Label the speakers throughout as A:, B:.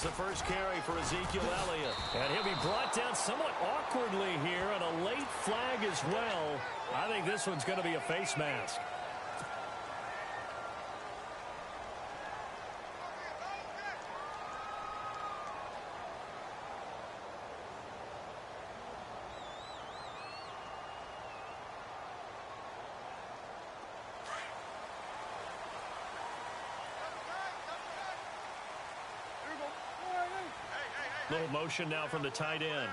A: There's the first carry for Ezekiel Elliott. And he'll be brought down somewhat awkwardly here, and a late flag as well. I think this one's going to be a face mask. Little motion now from the tight end.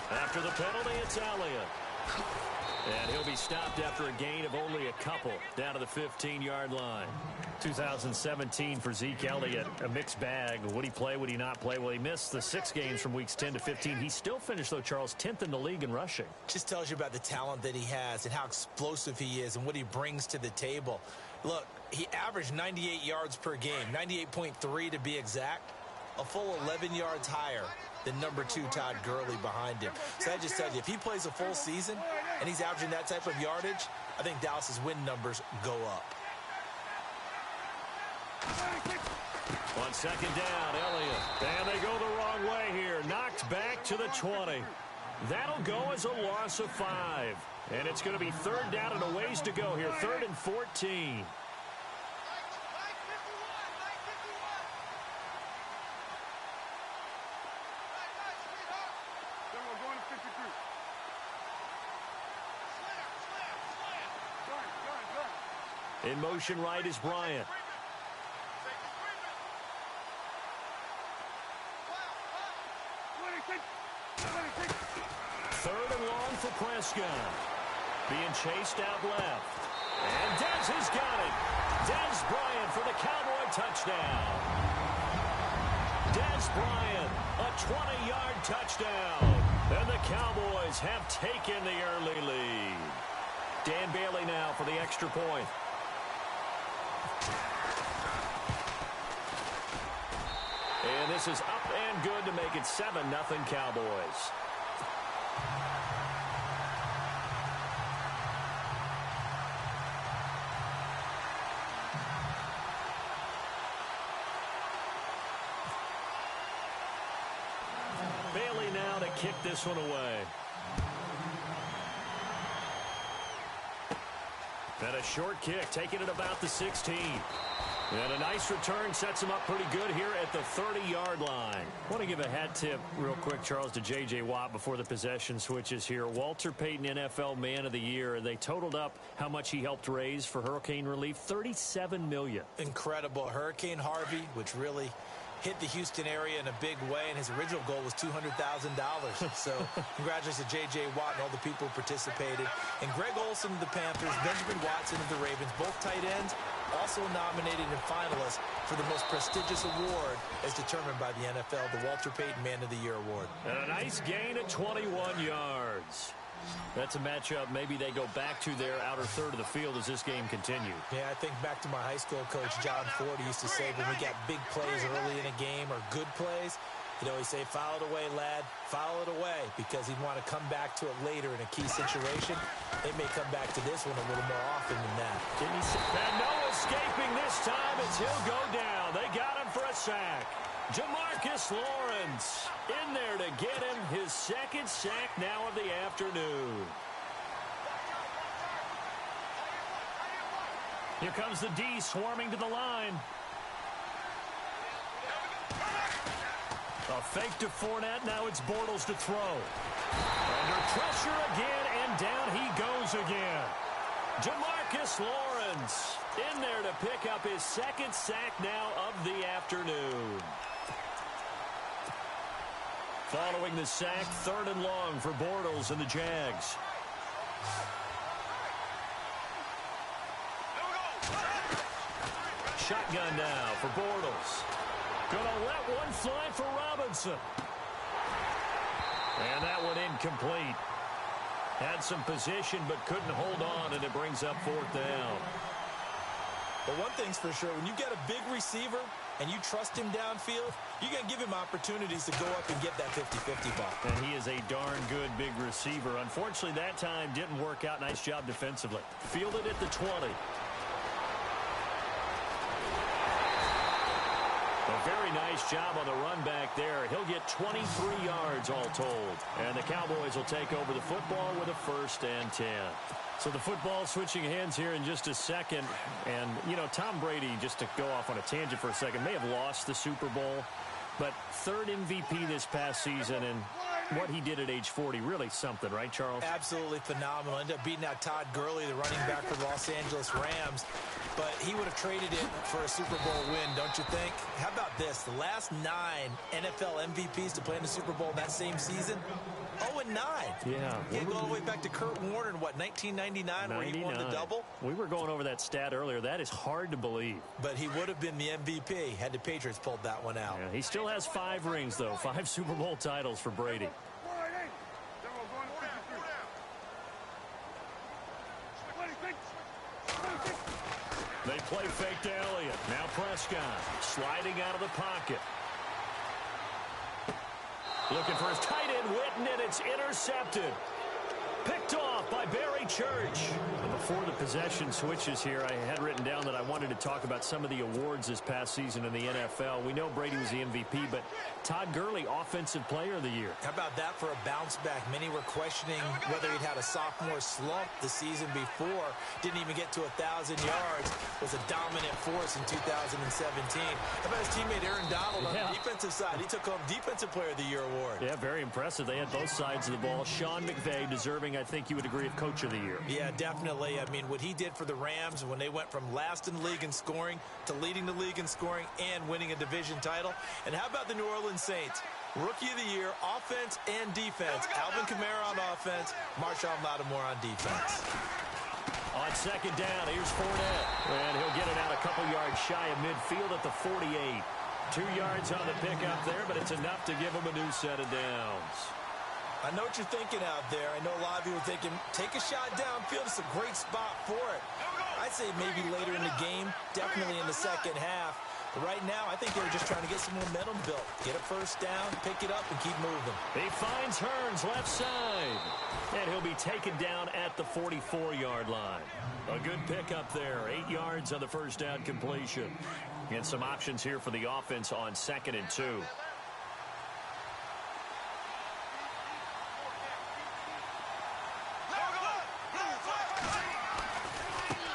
A: After the penalty, it's Elliott. And he'll be stopped after a gain of only a couple, down to the 15-yard line. 2017 for Zeke Elliott, a mixed bag. Would he play, would he not play? Well, he missed the 6 games from weeks 10 to 15. He still finished, though, Charles, 10th in the league in rushing.
B: Just tells you about the talent that he has and how explosive he is and what he brings to the table. Look, he averaged 98 yards per game, 98.3 to be exact, a full 11 yards higher than number 2 Todd Gurley behind him. So I just tell you, if he plays a full season and he's averaging that type of yardage, I think Dallas's win numbers go up.
A: On second down, Elliott. And they go the wrong way here. Knocked back to the 20. That'll go as a loss of 5. And it's going to be third down and a ways to go here. 3rd and 14. In motion right is Bryant. Third and long for Prescott. Being chased out left. And Dez has got it. Dez Bryant for the Cowboy touchdown. Dez Bryant, a 20-yard touchdown. And the Cowboys have taken the early lead. Dan Bailey now for the extra point. And this is up and good to make it 7-0 Cowboys. Bailey now to kick this one away. And a short kick, taking it about the 16. And a nice return sets him up pretty good here at the 30-yard line. I want to give a hat tip real quick, Charles, to J.J. Watt before the possession switches here. Walter Payton, NFL Man of the Year. They totaled up how much he helped raise for hurricane relief, $37 million.
B: Incredible. Hurricane Harvey, which really hit the Houston area in a big way, and his original goal was $200,000. So congratulations to J.J. Watt and all the people who participated. And Greg Olsen of the Panthers, Benjamin Watson of the Ravens, both tight ends, also nominated and finalists for the most prestigious award as determined by the NFL, the Walter Payton Man of the Year Award.
A: And a nice gain of 21 yards. That's a matchup maybe they go back to their outer third of the field as this game continues.
B: Yeah, I think back to my high school coach, John Ford, who used to say when we got big plays early in a game or good plays, he'd always say, foul it away, lad, foul it away, because he'd want to come back to it later in a key situation. They may come back to this one a little more often than that.
A: And no escaping this time as he'll go down. They got him for a sack. Jamarcus Lawrence in there to get him his second sack now of the afternoon. Here comes the D swarming to the line. A fake to Fournette. Now it's Bortles to throw. Under pressure again, and down he goes again. Jamarcus Lawrence in there to pick up his second sack now of the afternoon. Following the sack, 3rd and long for Bortles and the Jags. Shotgun now for Bortles. Gonna let one fly for Robinson. And that one incomplete. Had some position but couldn't hold on, and it brings up 4th down.
B: But one thing's for sure, when you get a big receiver and you trust him downfield, you're going to give him opportunities to go up and get that 50-50 ball.
A: And he is a darn good big receiver. Unfortunately, that time didn't work out. Nice job defensively. Fielded at the 20. A very nice job on the run back there. He'll get 23 yards all told. And the Cowboys will take over the football with a 1st and 10. So the football switching hands here in just a second. And, you know, Tom Brady, just to go off on a tangent for a second, may have lost the Super Bowl. But 3rd MVP this past season, and what he did at age 40, really something, right, Charles?
B: Absolutely phenomenal. Ended up beating out Todd Gurley, the running back for the Los Angeles Rams. But he would have traded it for a Super Bowl win, don't you think? How about this? The last 9 NFL MVPs to play in the Super Bowl that same season, 0-9.
A: Yeah.
B: You go all the way back to Kurt Warner in, what, 1999, where he won the double?
A: We were going over that stat earlier. That is hard to believe.
B: But he would have been the MVP had the Patriots pulled that one out.
A: Yeah, he still has 5 rings, though. 5 Super Bowl titles for Brady. They play fake to Elliott. Now Prescott sliding out of the pocket. Looking for his tight end, Witten, and it's intercepted. Picked off by Barry Church. And before the possession switches here, I had written down that I wanted to talk about some of the awards this past season in the NFL. We know Brady was the MVP, but Todd Gurley, Offensive Player of the Year.
B: How about that for a bounce back? Many were questioning whether he'd had a sophomore slump the season before. Didn't even get to 1,000 yards. Was a dominant force in 2017. How about his teammate Aaron Donald on the defensive side? He took home Defensive Player of the Year award.
A: Yeah, very impressive. They had both sides of the ball. Sean McVay deserving, I think you would agree, of Coach of the Year.
B: Yeah, definitely. I mean, what he did for the Rams when they went from last in the league in scoring to leading the league in scoring and winning a division title. And how about the New Orleans Saints? Rookie of the Year, offense and defense. Alvin Kamara on offense, Marshawn Lattimore on defense.
A: On 2nd down, here's Fournette. And he'll get it out a couple yards shy of midfield at the 48. 2 yards on the pickup there, but it's enough to give him a new set of downs.
B: I know what you're thinking out there. I know a lot of you are thinking, take a shot downfield. It's a great spot for it. I'd say maybe later in the game, definitely in the second half. But right now, I think they were just trying to get some momentum built. Get a 1st down, pick it up, and keep moving.
A: He finds Hearns left side. And he'll be taken down at the 44-yard line. A good pickup there. 8 yards on the 1st down completion. And some options here for the offense on 2nd and 2.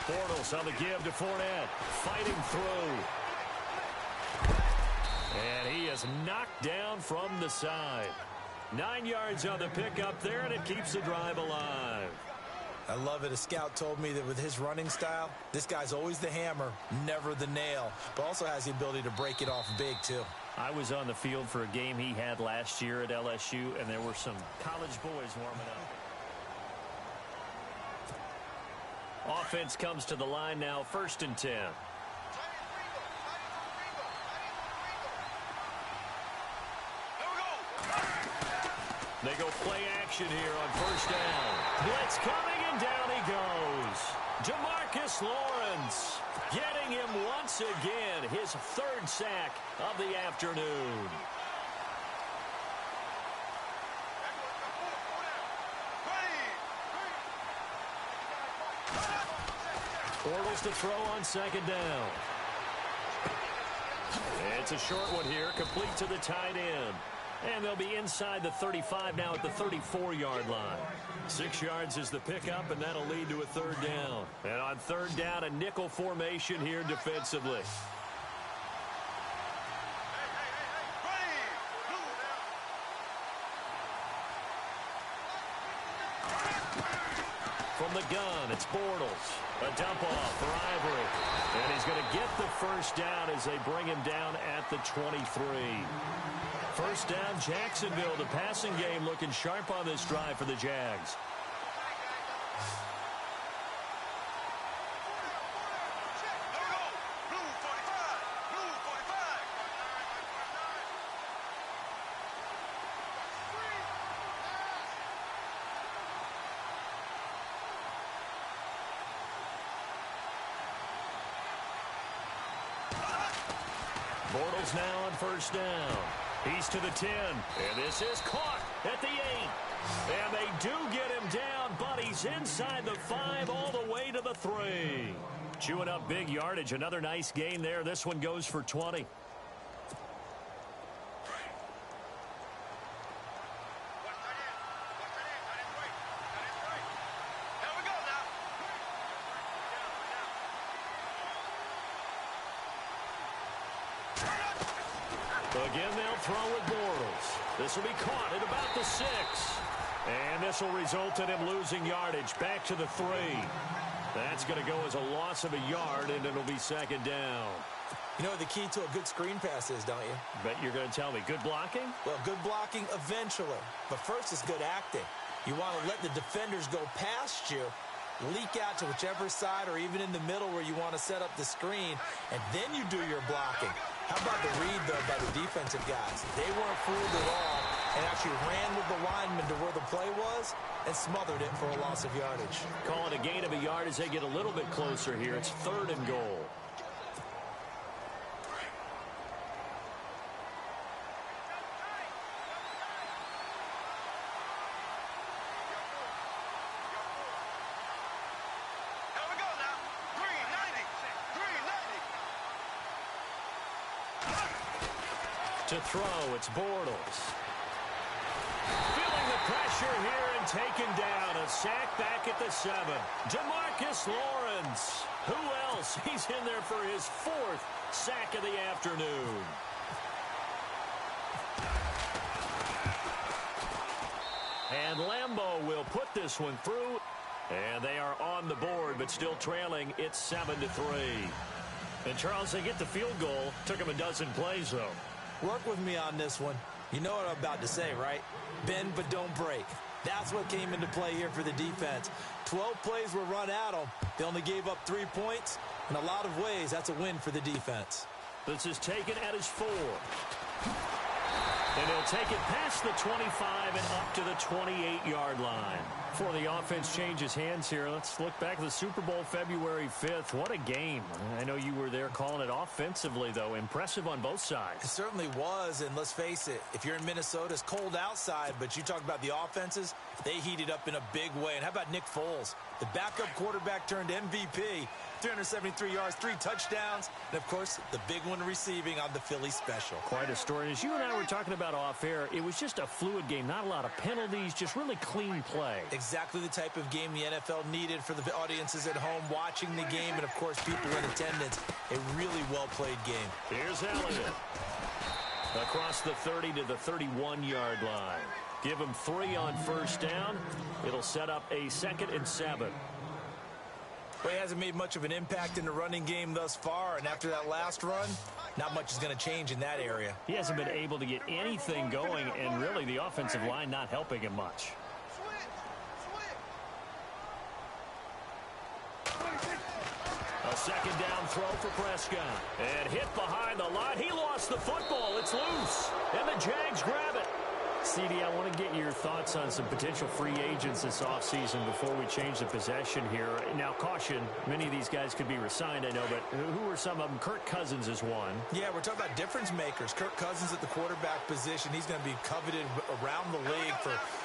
A: Bortles on the give to Fournette. Fighting through. And he is knocked down from the side. 9 yards on the pickup there, and it keeps the drive alive.
B: I love it. A scout told me that with his running style, this guy's always the hammer, never the nail, but also has the ability to break it off big, too.
A: I was on the field for a game he had last year at LSU, and there were some college boys warming up. Offense comes to the line now, 1st and 10. They go play action here on 1st down. Blitz coming, and down he goes. Demarcus Lawrence getting him once again, his 3rd sack of the afternoon. Bortles to throw on 2nd down. It's a short one here, complete to the tight end. And they'll be inside the 35 now at the 34-yard line. 6 yards is the pickup, and that'll lead to a 3rd down. And on 3rd down, a nickel formation here defensively. From the gun, it's Bortles. A dump off for Ivory. And he's going to get the 1st down as they bring him down at the 23. 1st down, Jacksonville. The passing game looking sharp on this drive for the Jags. Bortles now on first down. He's to the 10, and this is caught at the 8. And they do get him down, but he's inside the 5 all the way to the 3. Chewing up big yardage. Another nice gain there. This one goes for 20. Again, they'll throw with Bortles. This will be caught at about the 6. And this will result in him losing yardage back to the 3. That's going to go as a loss of a yard, and it'll be second down.
B: You know what the key to a good screen pass is, don't you?
A: Bet you're going to tell me. Good blocking?
B: Well, good blocking eventually. But first is good acting. You want to let the defenders go past you, leak out to whichever side or even in the middle where you want to set up the screen, and then you do your blocking. How about the read, though, by the defensive guys? They weren't fooled at all and actually ran with the lineman to where the play was and smothered it for a loss of yardage.
A: Call it a gain of a yard as they get a little bit closer here. It's 3rd and goal. To throw, it's Bortles. Feeling the pressure here and taken down. A sack back at the 7. DeMarcus Lawrence. Who else? He's in there for his 4th sack of the afternoon. And Lambeau will put this one through. And they are on the board, but still trailing. It's 7-3. And Charles, they get the field goal. Took him a dozen plays, though.
B: Work with me on this one. You know what I'm about to say, right? Bend but don't break. That's what came into play here for the defense. 12 plays were run at them. They only gave up 3 points. In a lot of ways, that's a win for the defense.
A: This is taken at his 4. And he'll take it past the 25 and up to the 28-yard line. Before the offense changes hands here, let's look back at the Super Bowl February 5th. What a game. I know you were there calling it offensively, though. Impressive on both sides.
B: It certainly was, and let's face it, if you're in Minnesota, it's cold outside, but you talk about the offenses, they heated up in a big way. And how about Nick Foles? The backup quarterback turned MVP. 373 yards, 3 touchdowns, and, of course, the big one receiving on the Philly special.
A: Quite a story. As you and I were talking about off air, it was just a fluid game. Not a lot of penalties, just really clean play.
B: Exactly the type of game the NFL needed for the audiences at home watching the game and, of course, people in attendance. A really well-played game.
A: Here's Elliott. Across the 30 to the 31-yard line. Give him 3 on first down. It'll set up a 2nd and 7.
B: Well, he hasn't made much of an impact in the running game thus far, and after that last run, not much is going to change in that area.
A: He hasn't been able to get anything going, and really the offensive line not helping him much. A 2nd down throw for Prescott. And hit behind the line. He lost the football. It's loose. And the Jags grab it. CD, I want to get your thoughts on some potential free agents this offseason before we change the possession here. Now, caution, many of these guys could be re-signed, I know, but who are some of them? Kirk Cousins is one.
B: Yeah, we're talking about difference makers. Kirk Cousins at the quarterback position. He's going to be coveted around the league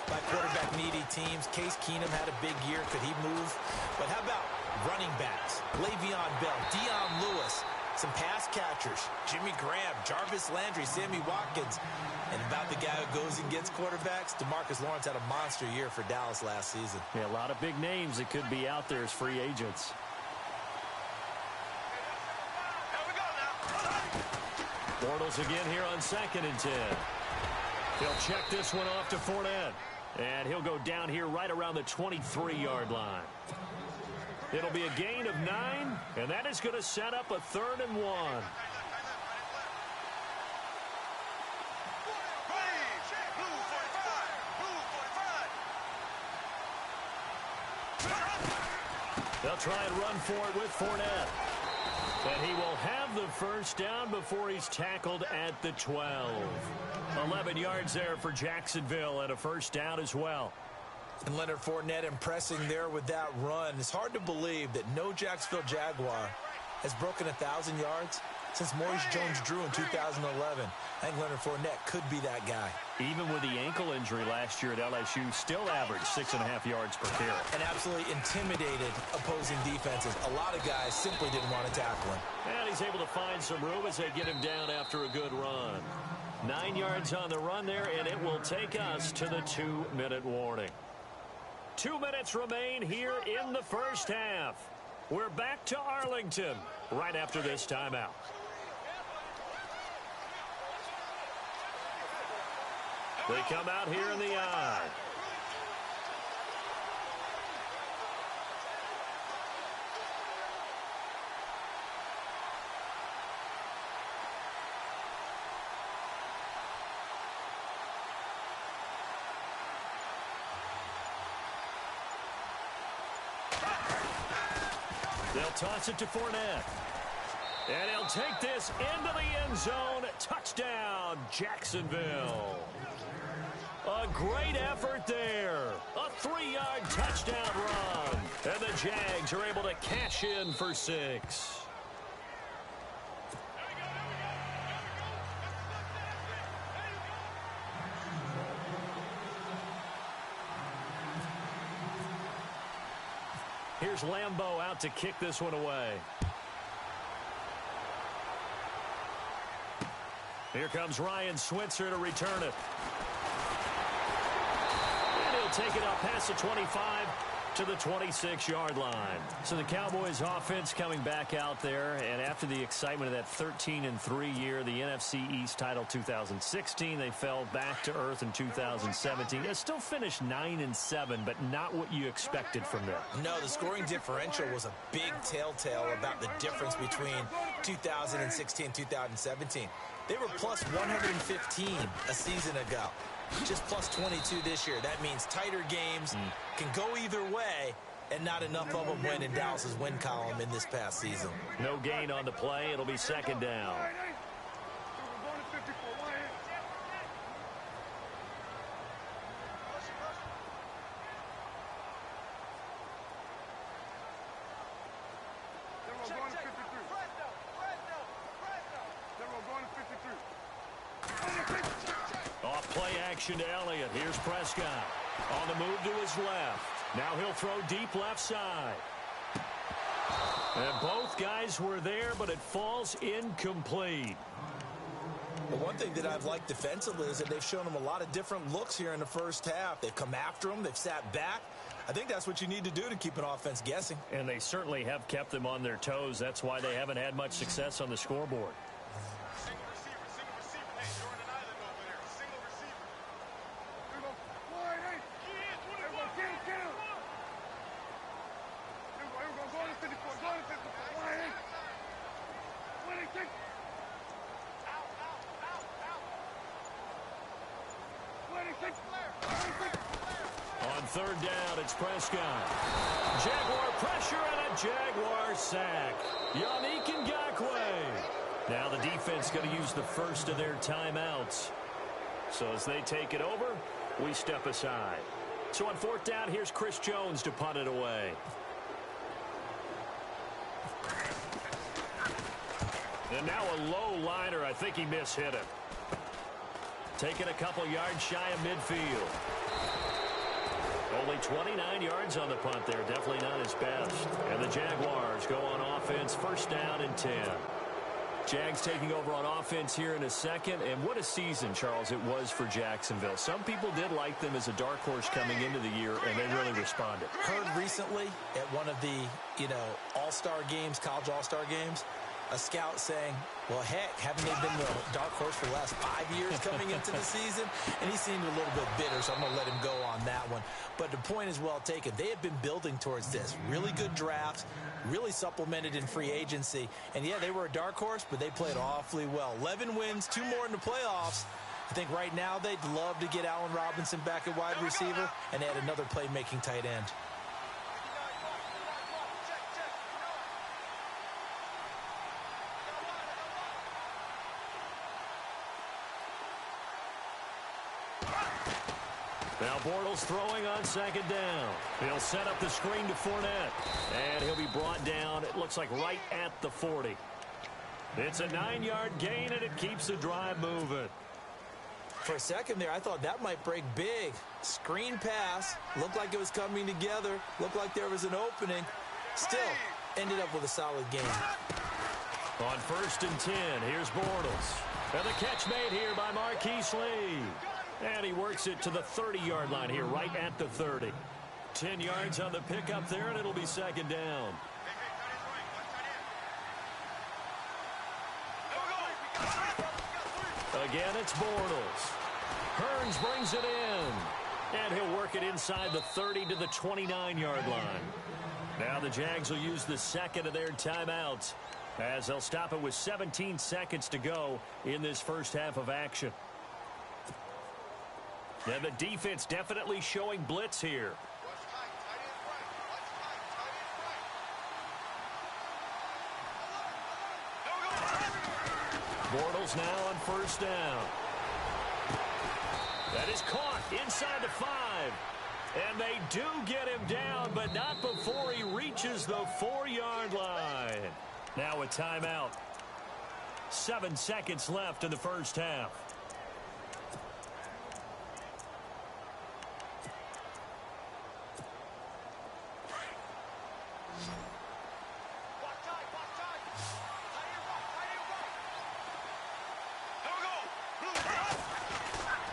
B: by quarterback-needy teams. Case Keenum had a big year. Could he move? But how about running backs? Le'Veon Bell, Dion Lewis, some pass catchers, Jimmy Graham, Jarvis Landry, Sammy Watkins. And about the guy who goes and gets quarterbacks, DeMarcus Lawrence had a monster year for Dallas last season.
A: Yeah, a lot of big names that could be out there as free agents. Bortles again here on 2nd and 10. He'll check this one off to Fournette. And he'll go down here right around the 23-yard line. It'll be a gain of 9, and that is going to set up a 3rd and 1. They'll try and run for it with Fournette. And he will have the first down before he's tackled at the 12. 11 yards there for Jacksonville and a first down as well.
B: And Leonard Fournette impressing there with that run. It's hard to believe that no Jacksonville Jaguar has broken 1,000 yards since Maurice Jones-Drew in 2011. I think Leonard Fournette could be that guy.
A: Even with the ankle injury last year at LSU, still averaged 6.5 yards per carry.
B: And absolutely intimidated opposing defenses. A lot of guys simply didn't want to tackle him.
A: And he's able to find some room as they get him down after a good run. 9 yards on the run there, and it will take us to the 2-minute warning. 2 minutes remain here in the first half. We're back to Arlington right after this timeout. They come out here in the I. They'll toss it to Fournette. And he'll take this into the end zone. Touchdown, Jacksonville. A great effort there. A 3-yard touchdown run. And the Jags are able to cash in for 6. Here's Lambeau out to kick this one away. Here comes Ryan Switzer to return it. And he'll take it up past the 25 to the 26-yard line. So the Cowboys offense coming back out there, and after the excitement of that 13-3 year, the NFC East title 2016, they fell back to earth in 2017. They still finished 9-7, but not what you expected from them.
B: No, the scoring differential was a big telltale about the difference between 2016 and 2017. They were plus 115 a season ago. Just plus 22 this year. That means tighter games can go either way, and not enough of them win in Dallas's win column in this past season.
A: No gain on the play. It'll be second down. Play action to Elliott. Here's Prescott. On the move to his left. Now he'll throw deep left side. And both guys were there, but it falls incomplete.
B: The one thing that I've liked defensively is that they've shown him a lot of different looks here in the first half. They've come after him. They've sat back. I think that's what you need to do to keep an offense guessing.
A: And they certainly have kept them on their toes. That's why they haven't had much success on the scoreboard. On third down, it's Prescott. Jaguar pressure and a Jaguar sack. Yannick Ngakoue. Now the defense going to use the first of their timeouts. So as they take it over, we step aside. So on fourth down, here's Chris Jones to punt it away. And now a low liner. I think he mishit it. Taking a couple yards shy of midfield. Only 29 yards on the punt there. Definitely not his best. And the Jaguars go on offense. First down and 10. Jags taking over on offense here in a second. And what a season, Charles, it was for Jacksonville. Some people did like them as a dark horse coming into the year, and they really responded.
B: Heard recently at one of the, all-star games, college all-star games, a scout saying, well, heck, haven't they been the dark horse for the last 5 years coming into the season? And he seemed a little bit bitter, so I'm going to let him go on that one. But the point is well taken. They have been building towards this. Really good drafts, really supplemented in free agency. And, yeah, they were a dark horse, but they played awfully well. 11 wins, 2 more in the playoffs. I think right now they'd love to get Allen Robinson back at wide receiver and add another playmaking tight end.
A: Now Bortles throwing on second down. He'll set up the screen to Fournette. And he'll be brought down, it looks looks like right at the 40. It's a 9-yard gain, and it keeps the drive moving.
B: For a second there, I thought that might break big. Screen pass. Looked like it was coming together. Looked like there was an opening. Still, ended up with a solid gain.
A: On 1st and 10, here's Bortles. And the catch made here by Marquise Lee. And he works it to the 30-yard line here, right at the 30. 10 yards on the pickup there, and it'll be 2nd down. Again, it's Bortles. Hearns brings it in. And he'll work it inside the 30 to the 29-yard line. Now the Jags will use the second of their timeouts, as they'll stop it with 17 seconds to go in this first half of action. And the defense definitely showing blitz here. Bortles now on 1st down. That is caught inside the 5. And they do get him down, but not before he reaches the 4-yard line. Now a timeout. 7 seconds left in the first half.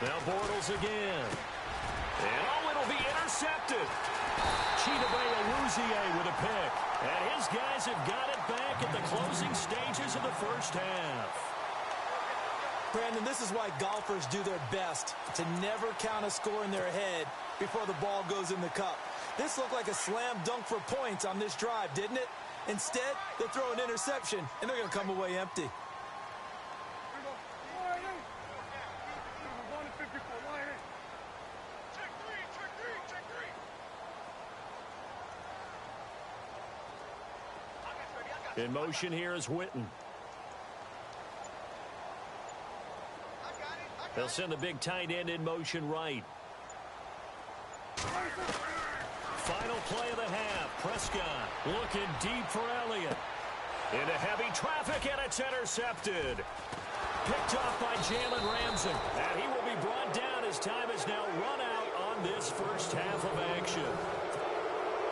A: Now Bortles again. And oh, it'll be intercepted. Chidobe with a pick. And his guys have got it back at the closing stages of the first half.
B: Brandon, this is why golfers do their best to never count a score in their head before the ball goes in the cup. This looked like a slam dunk for points on this drive, didn't it? Instead, they throw an interception, and they're going to come away empty.
A: In motion here is Witten. They'll send the big tight end in motion right. Final play of the half. Prescott looking deep for Elliott. Into heavy traffic, and it's intercepted. Picked off by Jalen Ramsey. And he will be brought down as time is now run out on this first half of action.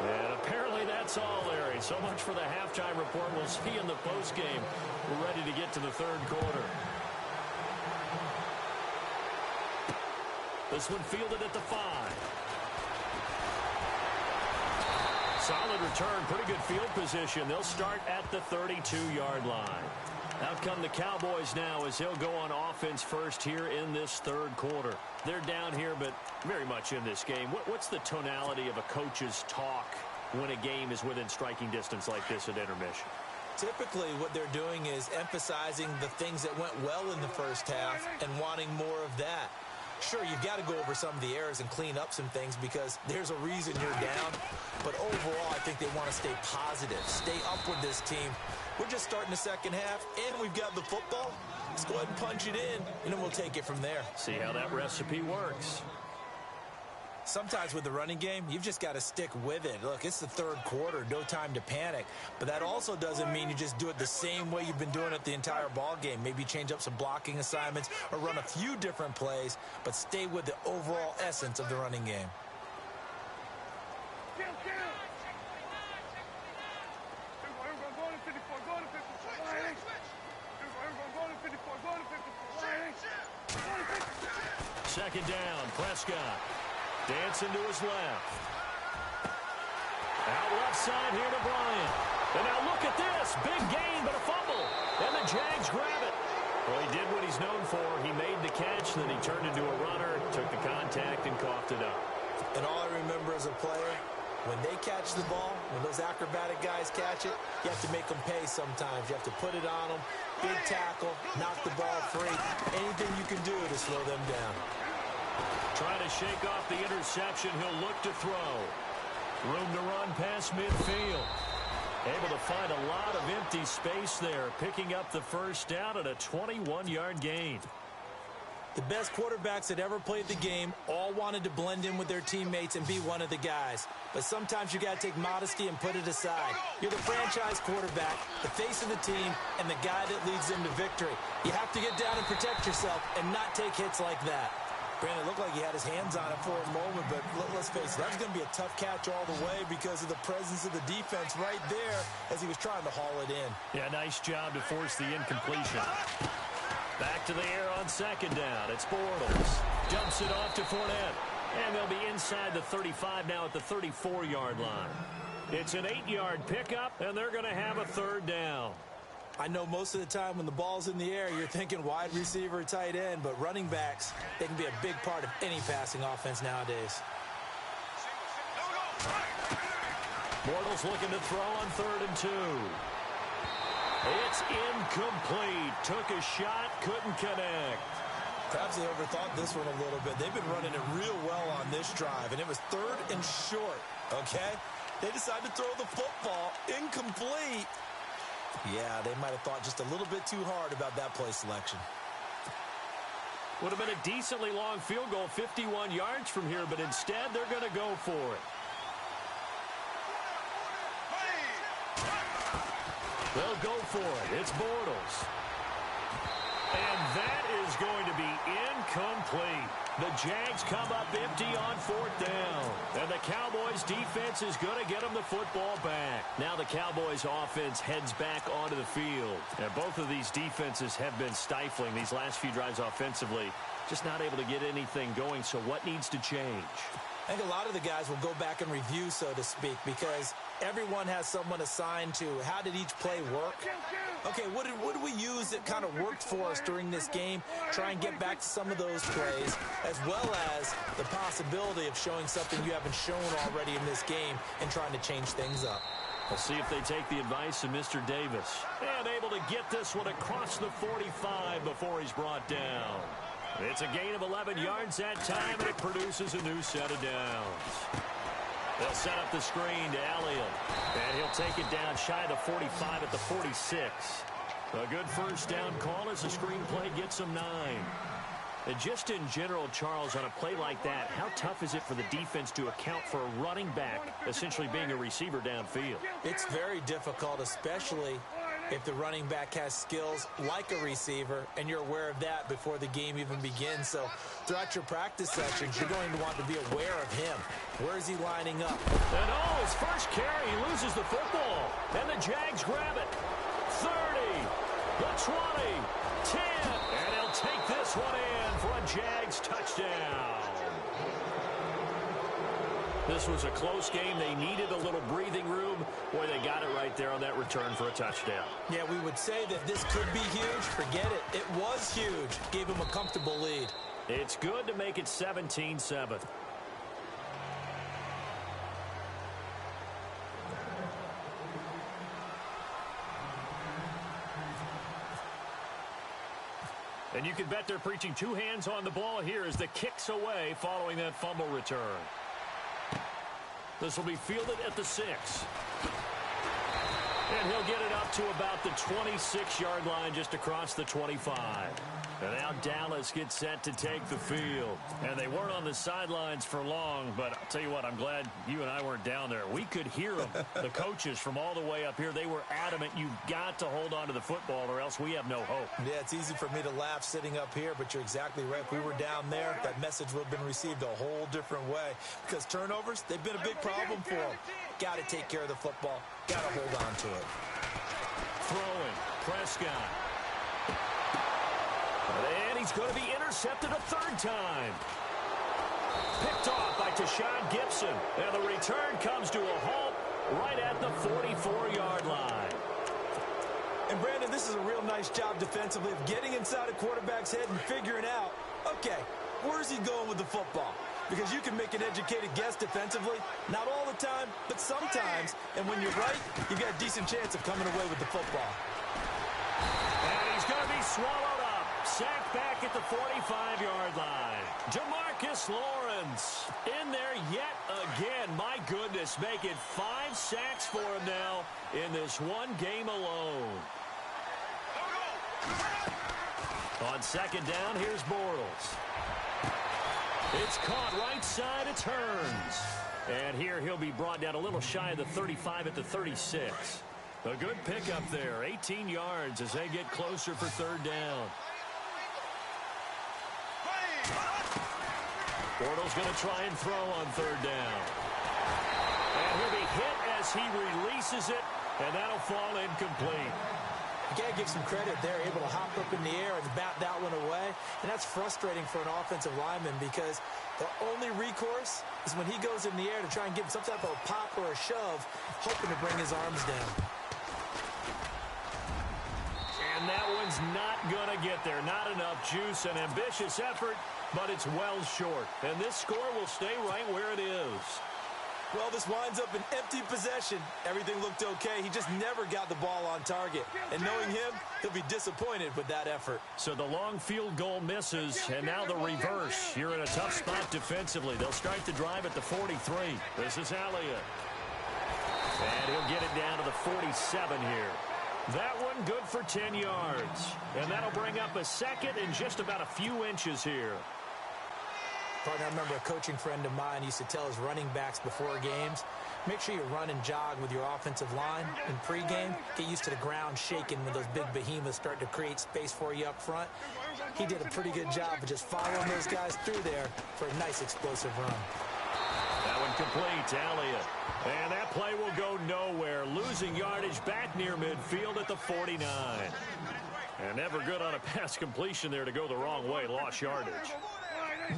A: And apparently that's all, Larry. So much for the halftime report. We'll see in the postgame. We're ready to get to the third quarter. This one fielded at the 5. Solid return, pretty good field position. They'll start at the 32-yard line. Out come the Cowboys now as they'll go on offense first here in this third quarter. They're down here, but very much in this game. What's the tonality of a coach's talk when a game is within striking distance like this at intermission?
B: Typically, what they're doing is emphasizing the things that went well in the first half and wanting more of that. Sure, you've got to go over some of the errors and clean up some things because there's a reason you're down. But overall, I think they want to stay positive, stay up with this team. We're just starting the second half, and we've got the football. Let's go ahead and punch it in, and then we'll take it from there.
A: See how that recipe works.
B: Sometimes with the running game, you've just got to stick with it. Look, it's the third quarter, no time to panic. But that also doesn't mean you just do it the same way you've been doing it the entire ball game. Maybe change up some blocking assignments or run a few different plays, but stay with the overall essence of the running game.
A: Second down, Prescott. Dancing to his left. Out left side here to Bryant. And now look at this. Big gain, but a fumble. And the Jags grab it. Well, he did what he's known for. He made the catch, then he turned into a runner, took the contact, and coughed it up.
B: And all I remember as a player, when they catch the ball, when those acrobatic guys catch it, you have to make them pay sometimes. You have to put it on them, big tackle, knock the ball free. Anything you can do to slow them down.
A: Trying to shake off the interception. He'll look to throw. Room to run past midfield. Able to find a lot of empty space there. Picking up the first down at a 21-yard gain.
B: The best quarterbacks that ever played the game all wanted to blend in with their teammates and be one of the guys. But sometimes you got to take modesty and put it aside. You're the franchise quarterback, the face of the team, and the guy that leads them to victory. You have to get down and protect yourself and not take hits like that. Brandon, it looked like he had his hands on it for a moment, but let's face it, that was going to be a tough catch all the way because of the presence of the defense right there as he was trying to haul it in.
A: Yeah, nice job to force the incompletion. Back to the air on second down. It's Bortles. Dumps it off to Fournette. And they'll be inside the 35 now at the 34-yard line. It's an 8-yard pickup, and they're going to have a third down.
B: I know most of the time when the ball's in the air, you're thinking wide receiver, tight end, but running backs, they can be a big part of any passing offense nowadays.
A: Bortles looking to throw on 3rd and 2. It's incomplete. Took a shot, couldn't connect.
B: Perhaps they overthought this one a little bit. They've been running it real well on this drive, and it was 3rd and short, okay? They decided to throw the football incomplete. Yeah, they might have thought just a little bit too hard about that play selection.
A: Would have been a decently long field goal, 51 yards from here, but instead they're going to go for it. They'll go for it. It's Bortles. And that is going to be incomplete. The Jags come up empty on 4th down. And the Cowboys defense is going to get them the football back. Now the Cowboys offense heads back onto the field. And both of these defenses have been stifling these last few drives offensively. Just not able to get anything going. So what needs to change?
B: I think a lot of the guys will go back and review, so to speak, because everyone has someone assigned to how did each play work. Okay, what did we use that kind of worked for us during this game? Try and get back to some of those plays, as well as the possibility of showing something you haven't shown already in this game and trying to change things up.
A: We'll see if they take the advice of Mr. Davis. And able to get this one across the 45 before he's brought down. It's a gain of 11 yards that time, and it produces a new set of downs. They'll set up the screen to Elliott, and he'll take it down shy of the 45 at the 46. A good first down call as the screenplay gets them 9. And just in general, Charles, on a play like that, how tough is it for the defense to account for a running back essentially being a receiver downfield?
B: It's very difficult, especially if the running back has skills like a receiver, and you're aware of that before the game even begins. So throughout your practice sessions, you're going to want to be aware of him. Where is he lining up?
A: And his first carry, he loses the football. And the Jags grab it. 30, the 20, 10, and he'll take this one in for a Jags touchdown. This was a close game. They needed a little breathing room. Boy, they got it right there on that return for a touchdown.
B: Yeah, we would say that this could be huge. Forget it. It was huge. Gave him a comfortable lead.
A: It's good to make it 17-7. And you can bet they're preaching two hands on the ball here as the kick's away following that fumble return. This will be fielded at the 6. And he'll get it up to about the 26-yard line just across the 25. And now Dallas gets set to take the field. And they weren't on the sidelines for long, but I'll tell you what, I'm glad you and I weren't down there. We could hear them, the coaches from all the way up here. They were adamant, you've got to hold on to the football or else we have no hope.
B: Yeah, it's easy for me to laugh sitting up here, but you're exactly right. If we were down there, that message would have been received a whole different way. Because turnovers, they've been a big problem for them. Got to take care of the football. Got to hold on to it.
A: Throwing, Prescott. And he's going to be intercepted a third time. Picked off by Tashawn Gibson. And the return comes to a halt right at the 44-yard line.
B: And, Brandon, this is a real nice job defensively of getting inside a quarterback's head and figuring out, okay, where's he going with the football? Because you can make an educated guess defensively. Not all the time, but sometimes. And when you're right, you've got a decent chance of coming away with the football.
A: And he's going to be swallowed up. Sacked back at the 45-yard line. Demarcus Lawrence in there yet again. My goodness, make it 5 sacks for him now in this one game alone. On second down, here's Bortles. It's caught right side. It turns. And here he'll be brought down a little shy of the 35 at the 36. A good pickup there. 18 yards as they get closer for third down. Bortles going to try and throw on third down. And he'll be hit as he releases it, and that'll fall incomplete.
B: You got to give some credit there, able to hop up in the air and bat that one away. And that's frustrating for an offensive lineman because the only recourse is when he goes in the air to try and give some type of a pop or a shove, hoping to bring his arms down.
A: And that one's not going to get there. Not enough juice. An ambitious effort, but it's well short. And this score will stay right where it is.
B: Well, this winds up an empty possession. Everything looked okay. He just never got the ball on target. And knowing him, he'll be disappointed with that effort.
A: So the long field goal misses, and now the reverse. You're in a tough spot defensively. They'll start the drive at the 43. This is Elliott. And he'll get it down to the 47 here. That one good for 10 yards. And that'll bring up a second and just about a few inches here.
B: Partner, I remember a coaching friend of mine used to tell his running backs before games, make sure you run and jog with your offensive line in pregame. Get used to the ground shaking when those big behemoths start to create space for you up front. He did a pretty good job of just following those guys through there for a nice explosive run.
A: That one complete to Elliott. And that play will go nowhere. Losing yardage back near midfield at the 49. And never good on a pass completion there to go the wrong way. Lost yardage.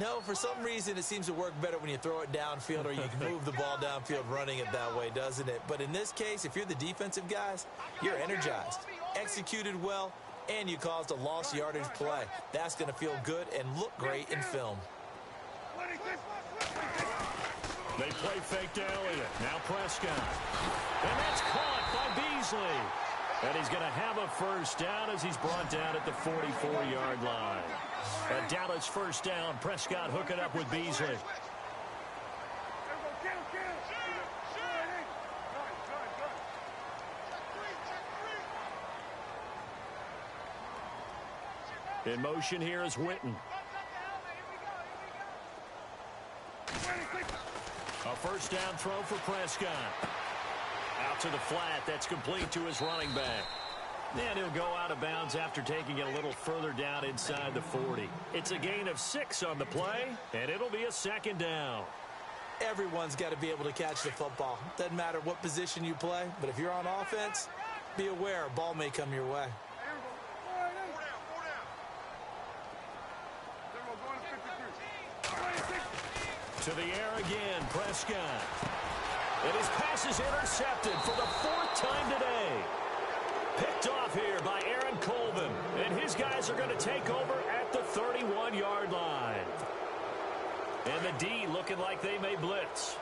B: No, for some reason it seems to work better when you throw it downfield or you can move the ball downfield running it that way, doesn't it? But in this case, if you're the defensive guys, you're energized, executed well, and you caused a lost yardage play. That's going to feel good and look great in film.
A: They play fake to Elliott. Now Prescott. And that's caught by Beasley. And he's going to have a first down as he's brought down at the 44-yard line. A Dallas first down. Prescott hooking up with Beasley. In motion here is Witten. A first down throw for Prescott. Out to the flat. That's complete to his running back. And he'll go out of bounds after taking it a little further down inside the 40. It's a gain of 6 on the play, and it'll be a second down.
B: Everyone's got to be able to catch the football. Doesn't matter what position you play, but if you're on offense, be aware a ball may come your way.
A: To the air again, Prescott. And his pass is intercepted for the 4th time today. Picked off here by Aaron Colvin. And his guys are going to take over at the 31-yard line. And the D looking like they may blitz.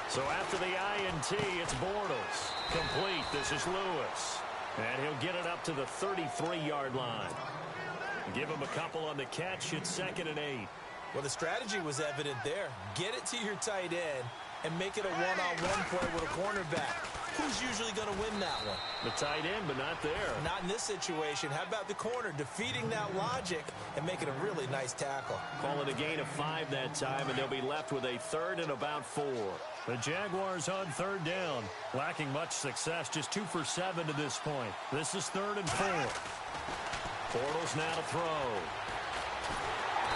A: So after the INT, it's Bortles. Complete. This is Lewis. And he'll get it up to the 33-yard line. Give him a couple on the catch. It's 2nd and 8.
B: Well, the strategy was evident there. Get it to your tight end and make it a one-on-one play with a cornerback. Who's usually going to win that one?
A: The tight end, but not there.
B: Not in this situation. How about the corner defeating that logic and making a really nice tackle?
A: Call it a gain of 5 that time, and they'll be left with a 3rd and about 4. The Jaguars on 3rd down. Lacking much success, just 2 for 7 to this point. This is 3rd and 4. Bortles now to throw.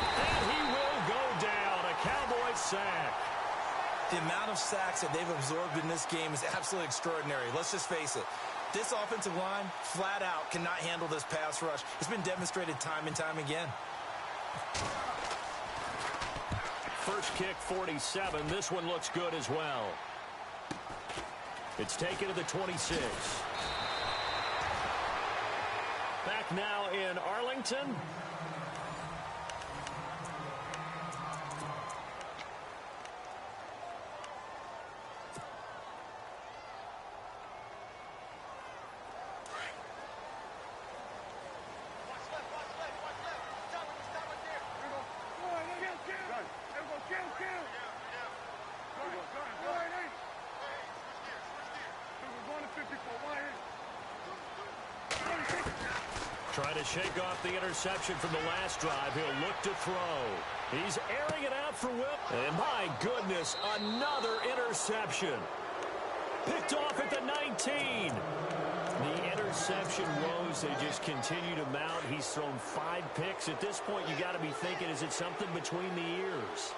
A: And he will go down. A Cowboys sack.
B: The amount of sacks that they've absorbed in this game is absolutely extraordinary. Let's just face it. This offensive line, flat out, cannot handle this pass rush. It's been demonstrated time and time again.
A: First kick, 47. This one looks good as well. It's taken to the 26. Back now in Arlington. Trying to shake off the interception from the last drive. He'll look to throw. He's airing it out for Will. And my goodness, another interception. Picked off at the 19. The interception woes, they just continue to mount. He's thrown 5 picks. At this point, you got to be thinking, is it something between the ears?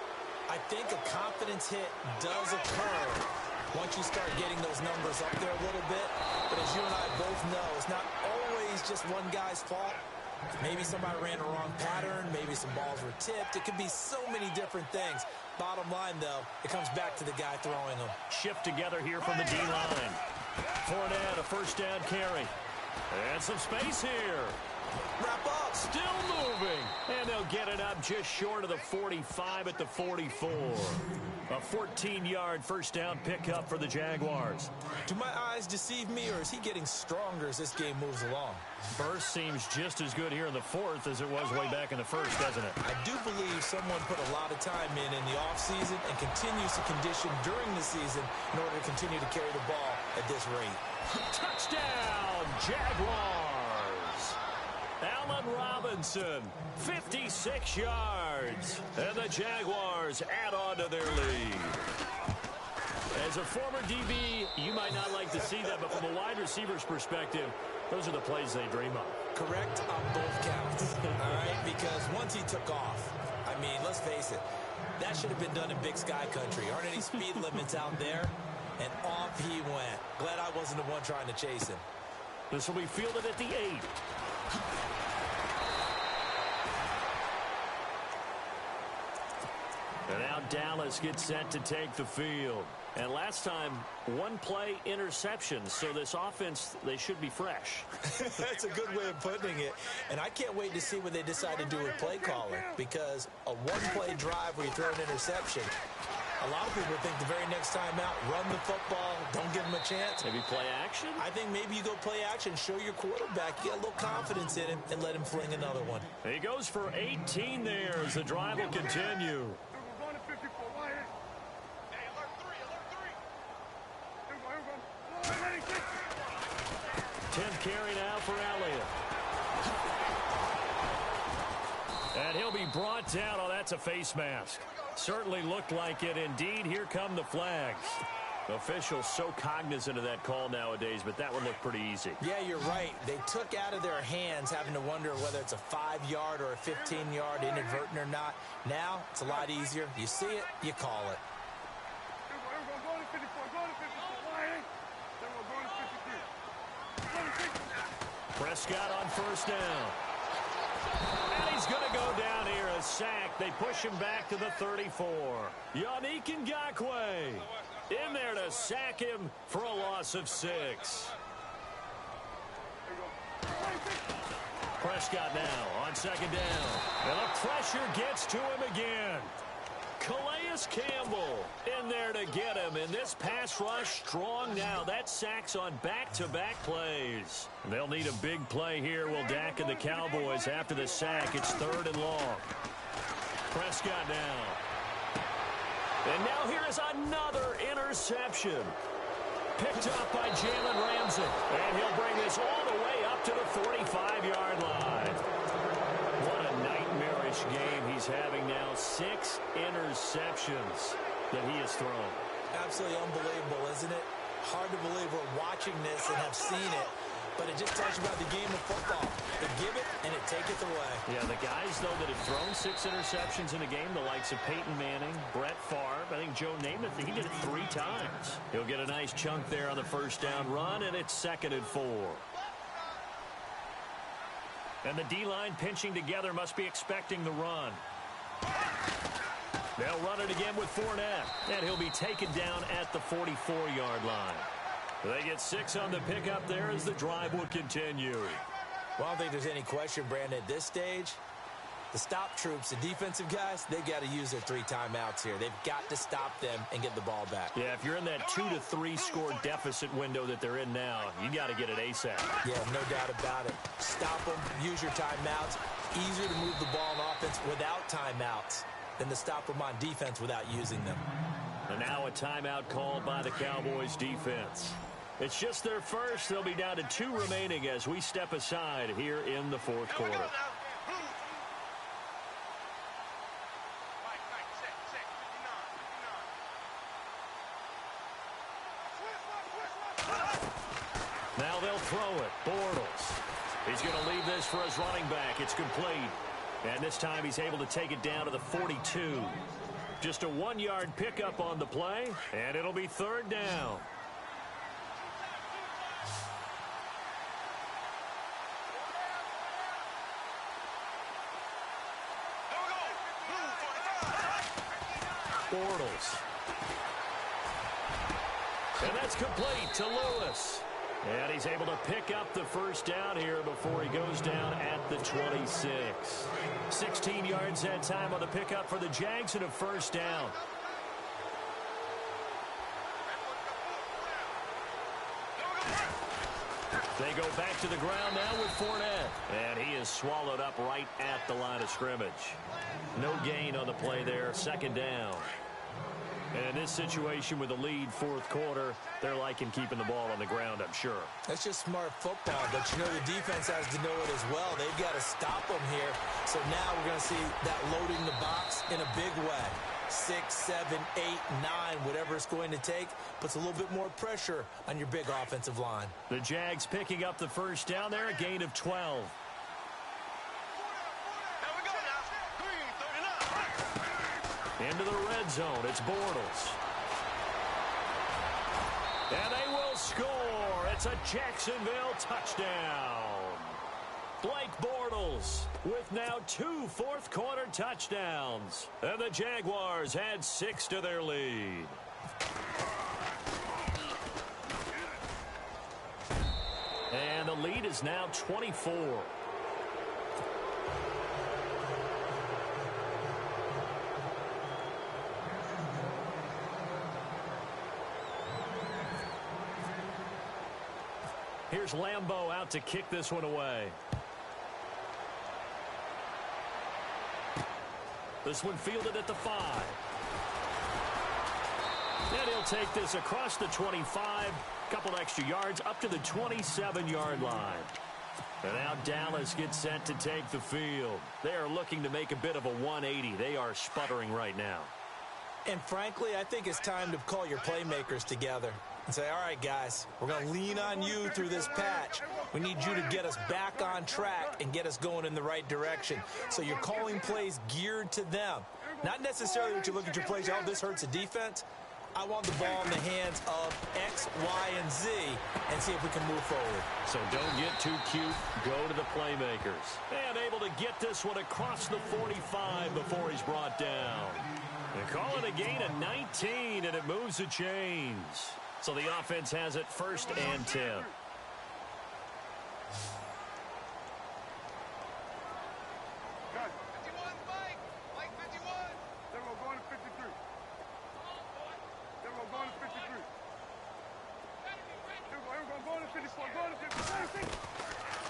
B: I think a confidence hit does occur once you start getting those numbers up there a little bit. But as you and I both know, it's not always just one guy's fault. Maybe somebody ran a wrong pattern. Maybe some balls were tipped. It could be so many different things. Bottom line, though, it comes back to the guy throwing them.
A: Shift together here from the D-line. Fournette, a first down carry. And some space here.
B: Wrap up.
A: Still moving. And they'll get it up just short of the 45 at the 44. A 14-yard first down pickup for the Jaguars.
B: Do my eyes deceive me, or is he getting stronger as this game moves along?
A: Burst seems just as good here in the fourth as it was way back in the first, doesn't it?
B: I do believe someone put a lot of time in the offseason and continues to condition during the season in order to continue to carry the ball at this rate.
A: Touchdown, Jaguars! Allen Robinson, 56 yards. And the Jaguars add on to their lead. As a former DB, you might not like to see that, but from a wide receiver's perspective, those are the plays they dream of.
B: Correct on both counts, all right? Because once he took off, I mean, let's face it, that should have been done in Big Sky Country. Aren't any speed limits out there? And off he went. Glad I wasn't the one trying to chase him.
A: This will be fielded at the 8. And now Dallas gets set to take the field. And last time, one play interception. So this offense, they should be fresh.
B: That's a good way of putting it. And I can't wait to see what they decide to do with play calling. Because a one-play drive where you throw an interception, a lot of people think the very next time out, run the football, don't give him a chance.
A: Maybe play action?
B: I think maybe you go play action, show your quarterback, you get a little confidence in him, and let him fling another one.
A: He goes for 18 there as the drive will continue. 10th carry now for Elliott. And he'll be brought down. Oh, that's a face mask. Certainly looked like it. Indeed, here come the flags. Officials so cognizant of that call nowadays, but that one looked pretty easy.
B: Yeah, you're right. They took out of their hands having to wonder whether it's a 5-yard or a 15-yard inadvertent or not. Now, it's a lot easier. You see it, you call it.
A: Prescott on first down. And he's going to go down here, a sack. They push him back to the 34. Yannick Ngakoue in there to sack him for a loss of 6. Prescott now on second down. And the pressure gets to him again. Calais Campbell in there to get him. And this pass rush strong now. That sack's on back-to-back plays. They'll need a big play here. Will Dak and the Cowboys after the sack. It's 3rd and long. Prescott now. And now here is another interception. Picked up by Jalen Ramsey. And he'll bring this all the way up to the 45-yard line. What a nightmarish game he's having now. 6 interceptions that he has thrown.
B: Absolutely unbelievable, isn't it? Hard to believe we're watching this and have seen it. But it just tells you about the game of football. They give it, and it taketh away.
A: Yeah, the guys, though, that have thrown 6 interceptions in a game, the likes of Peyton Manning, Brett Favre, I think Joe Namath, he did it 3 times. He'll get a nice chunk there on the first down run, and it's 2nd and 4. And the D-line pinching together must be expecting the run. They'll run it again with Fournette, and he'll be taken down at the 44-yard line. They get 6 on the pickup there as the drive will continue.
B: Well, I don't think there's any question, Brandon, at this stage, the stop troops, the defensive guys, they've got to use their 3 timeouts here. They've got to stop them and get the ball back.
A: Yeah, if you're in that 2 to 3 score deficit window that they're in now, you got to get it ASAP.
B: Yeah, no doubt about it. Stop them, use your timeouts. Easier to move the ball on offense without timeouts than to stop them on defense without using them.
A: And now a timeout called by the Cowboys defense. It's just their first. They'll be down to 2 remaining as we step aside here in the fourth quarter. Now they'll throw it. Bortles. He's going to leave this for his running back. It's complete. And this time he's able to take it down to the 42. Just a 1-yard pickup on the play, and it'll be 3rd down. Bortles. And that's complete to Lewis. And he's able to pick up the first down here before he goes down at the 26. 16 yards that time on the pickup for the Jags and a first down. They go back to the ground now with Fournette. And he is swallowed up right at the line of scrimmage. No gain on the play there. 2nd down. And in this situation with the lead 4th quarter, they're liking keeping the ball on the ground, I'm sure.
B: That's just smart football, but you know the defense has to know it as well. They've got to stop them here. So now we're going to see that loading the box in a big way. 6, 7, 8, 9, whatever it's going to take, puts a little bit more pressure on your big offensive line.
A: The Jags picking up the first down there, a gain of 12. Into the red zone, it's Bortles. And they will score. It's a Jacksonville touchdown. Blake Bortles with now 2 fourth-quarter touchdowns. And the Jaguars add 6 to their lead. And the lead is now 24. Here's Lambeau out to kick this one away. This one fielded at the 5. And he'll take this across the 25. Couple extra yards up to the 27-yard line. And now Dallas gets set to take the field. They are looking to make a bit of a 180. They are sputtering right now.
B: And frankly, I think it's time to call your playmakers together and say, all right, guys, we're going to lean on you through this patch. We need you to get us back on track and get us going in the right direction. So you're calling plays geared to them. Not necessarily what you look at your plays, oh, this hurts the defense. I want the ball in the hands of X, Y, and Z and see if we can move forward.
A: So don't get too cute. Go to the playmakers. And able to get this one across the 45 before he's brought down. They call it a gain of 19, and it moves the chains. So the offense has it 1st and 10.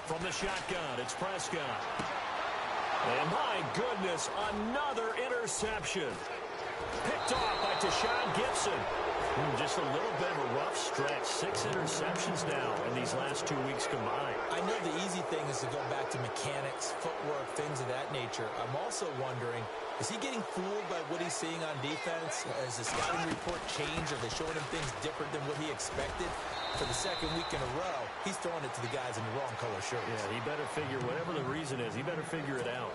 A: From the shotgun, it's Prescott. And my goodness, another interception. Picked off by Tashawn Gibson. Just a little bit of a rough stretch. 6 interceptions now in these last 2 weeks combined.
B: I know the easy thing is to go back to mechanics, footwork, things of that nature. I'm also wondering, is he getting fooled by what he's seeing on defense? Has the scouting report changed? Are they showing him things different than what he expected? For the 2nd week in a row, he's throwing it to the guys in the wrong color shirts.
A: Yeah, he better figure, whatever the reason is, he better figure it out.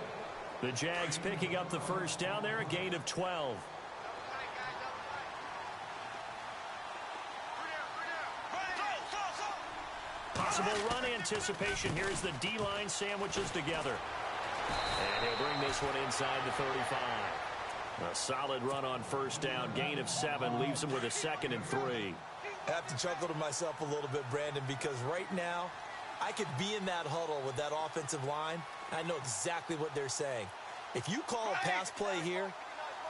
A: The Jags picking up the first down there, a gain of 12. Possible run anticipation here as the D-line sandwiches together. And he'll bring this one inside the 35. A solid run on first down. Gain of 7 leaves him with a 2nd and 3.
B: I have to chuckle to myself a little bit, Brandon, because right now I could be in that huddle with that offensive line. I know exactly what they're saying. If you call a pass play here,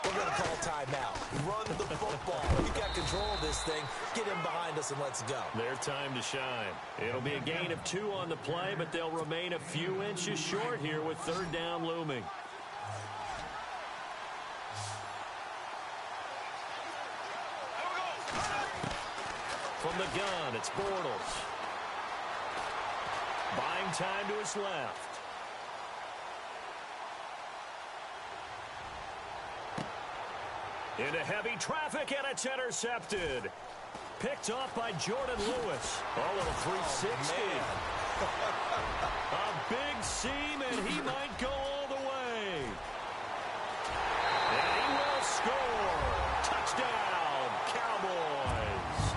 B: we're going to call timeout. Run the football. You got control of this thing. Get him behind us and let's go.
A: Their time to shine. It'll be a gain of 2 on the play, but they'll remain a few inches short here with 3rd down looming. From the gun, it's Bortles. Buying time to his left. Into heavy traffic, and it's intercepted. Picked off by Jordan Lewis. A little 360. A big seam, and he might go all the way. And he will score. Touchdown, Cowboys.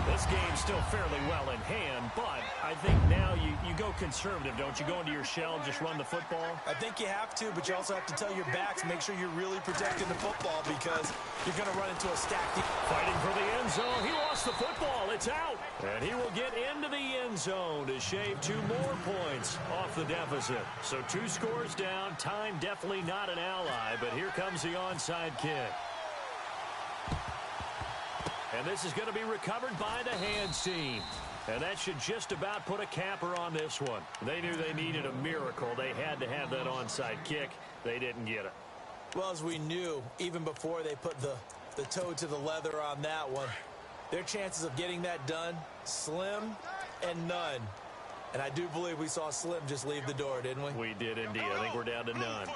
A: This game's still fairly well in hand, but I think now you go conservative, don't you? Go into your shell and just run the football?
B: I think you have to, but you also have to tell your backs, make sure you're really protecting the football because you're going to run into a stacked.
A: Fighting for the end zone. He lost the football. It's out. And he will get into the end zone to shave 2 more points off the deficit. So 2 scores down. Time definitely not an ally, but here comes the onside kick. And this is going to be recovered by the hands team. And that should just about put a capper on this one. They knew they needed a miracle. They had to have that onside kick. They didn't get it.
B: Well, as we knew, even before they put the toe to the leather on that one, their chances of getting that done, slim and none. And I do believe we saw Slim just leave the door, didn't we?
A: We did indeed. I think we're down to none.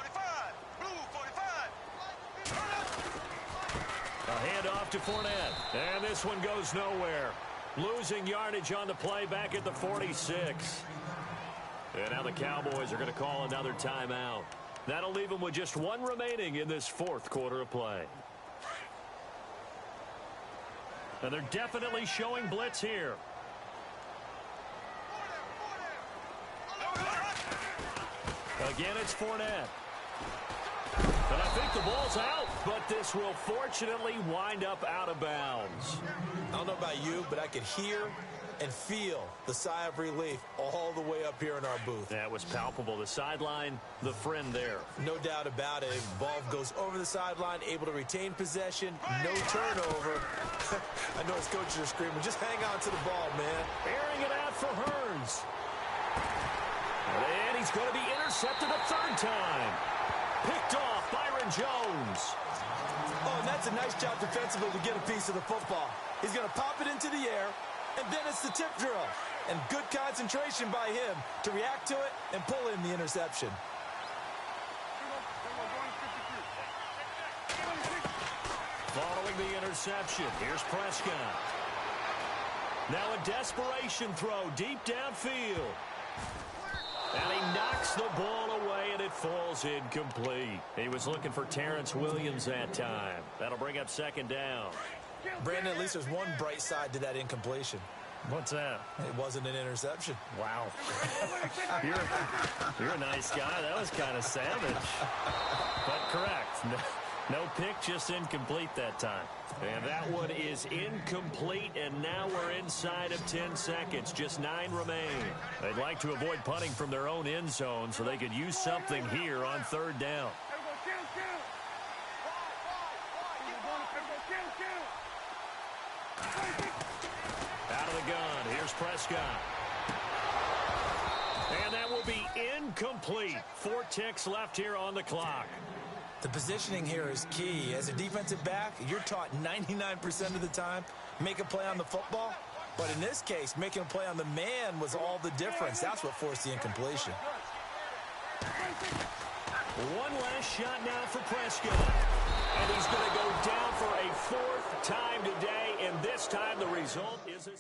A: A handoff to Fournette. And this one goes nowhere. Losing yardage on the play back at the 46. And now the Cowboys are going to call another timeout. That'll leave them with just 1 remaining in this 4th quarter of play. And they're definitely showing blitz here. Again, it's Fournette. And I think the ball's out, but this will fortunately wind up out of bounds.
B: I don't know about you, but I could hear and feel the sigh of relief all the way up here in our booth.
A: That was palpable. The sideline, the friend there.
B: No doubt about it. Ball goes over the sideline, able to retain possession, no turnover. I know his coaches are screaming, just hang on to the ball, man.
A: Airing it out for Hearns. And he's going to be intercepted a 3rd time. Picked off Byron Jones.
B: Oh, and that's a nice job defensively to get a piece of the football. He's going to pop it into the air, and then it's the tip drill. And good concentration by him to react to it and pull in the interception.
A: Following the interception, here's Prescott. Now a desperation throw deep downfield. And he knocks the ball away, and it falls incomplete. He was looking for Terrence Williams that time. That'll bring up 2nd down.
B: Brandon, at least there's one bright side to that incompletion.
A: What's that?
B: It wasn't an interception.
A: Wow. You're a nice guy. That was kind of savage. But correct. No pick, just incomplete that time. And that one is incomplete, and now we're inside of 10 seconds. Just 9 remain. They'd like to avoid punting from their own end zone so they could use something here on 3rd down. Out of the gun, here's Prescott. And that will be incomplete. 4 ticks left here on the clock.
B: The positioning here is key. As a defensive back, you're taught 99% of the time, make a play on the football. But in this case, making a play on the man was all the difference. That's what forced the incompletion.
A: One last shot now for Prescott. And he's going to go down for a 4th time today, and this time the result is a...